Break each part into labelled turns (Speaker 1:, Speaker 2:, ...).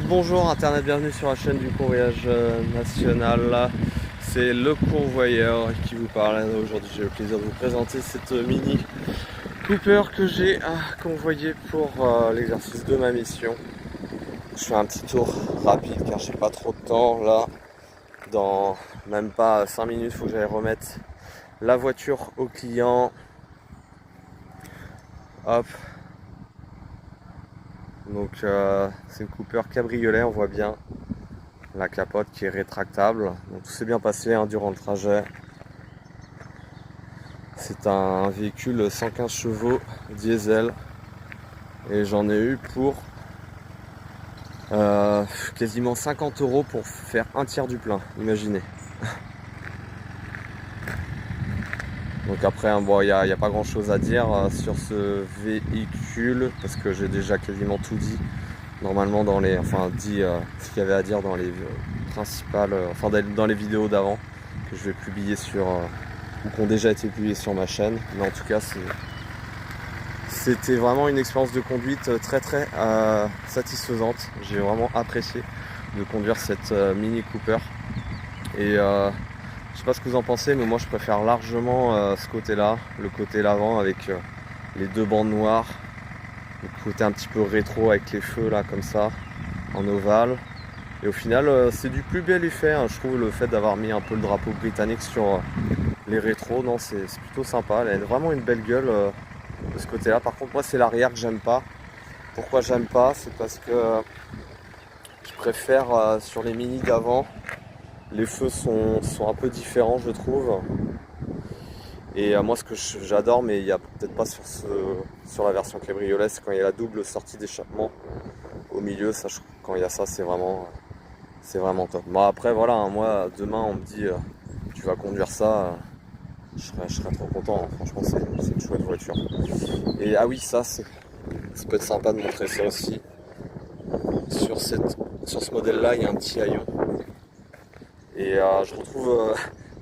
Speaker 1: bonjour Internet, bienvenue sur la chaîne du convoyage national. C'est le convoyeur qui vous parle. Aujourd'hui j'ai le plaisir de vous présenter cette Mini Cooper que j'ai convoyé pour l'exercice de ma mission. Je fais un petit tour rapide car j'ai pas trop de temps là. Dans même pas 5 minutes, il faut que j'aille remettre la voiture au client. Hop. Donc c'est une Cooper cabriolet, on voit bien la capote qui est rétractable. Donc tout s'est bien passé durant le trajet. C'est un véhicule 115 chevaux diesel et j'en ai eu pour quasiment 50 € pour faire un tiers du plein, imaginez. Donc après, bon, il n'y a pas grand chose à dire sur ce véhicule parce que j'ai déjà quasiment tout dit normalement dans les, ce qu'il y avait à dire dans les principales, dans les vidéos d'avant que je vais publier sur, ou qui ont déjà été publiées sur ma chaîne. Mais en tout cas, c'était vraiment une expérience de conduite très satisfaisante. J'ai vraiment apprécié de conduire cette Mini Cooper et je sais pas ce que vous en pensez, mais moi je préfère largement ce côté-là, le côté l'avant avec les deux bandes noires, le côté un petit peu rétro avec les feux là comme ça, en ovale. Et au final c'est du plus bel effet, je trouve, le fait d'avoir mis un peu le drapeau britannique sur les rétros. Non, c'est plutôt sympa, elle a vraiment une belle gueule de ce côté-là. Par contre moi c'est l'arrière que j'aime pas. Pourquoi j'aime pas? C'est parce que je préfère sur les Mini d'avant, les feux sont un peu différents, je trouve. Et moi, ce que j'adore, mais il n'y a peut-être pas sur la version cabriolet, c'est quand il y a la double sortie d'échappement au milieu. Ça, quand il y a ça, c'est vraiment top. Bon, après, voilà, moi, demain, on me dit tu vas conduire ça, je serais trop content. Franchement, c'est une chouette voiture. Et ah oui, ça peut être sympa de montrer ça aussi. Sur ce modèle-là, il y a un petit haillon. Et je retrouve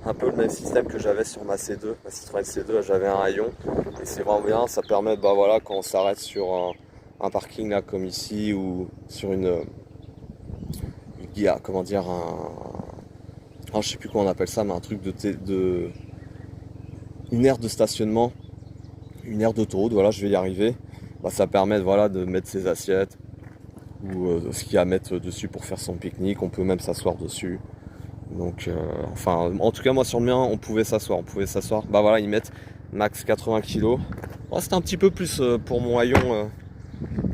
Speaker 1: un peu le même système que j'avais sur ma C2, ma Citroën C2, j'avais un haillon. Et c'est vraiment bien, ça permet, voilà, quand on s'arrête sur un parking là comme ici, ou sur comment dire, je sais plus comment on appelle ça, mais un truc une aire de stationnement, une aire d'autoroute, voilà, je vais y arriver. Ça permet de mettre ses assiettes ou ce qu'il y a à mettre dessus pour faire son pique-nique. On peut même s'asseoir dessus. Donc en tout cas moi sur le mien on pouvait s'asseoir, voilà, ils mettent max 80 kg. C'était un petit peu plus pour mon haillon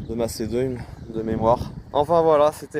Speaker 1: de ma C2 de mémoire. Enfin voilà, c'était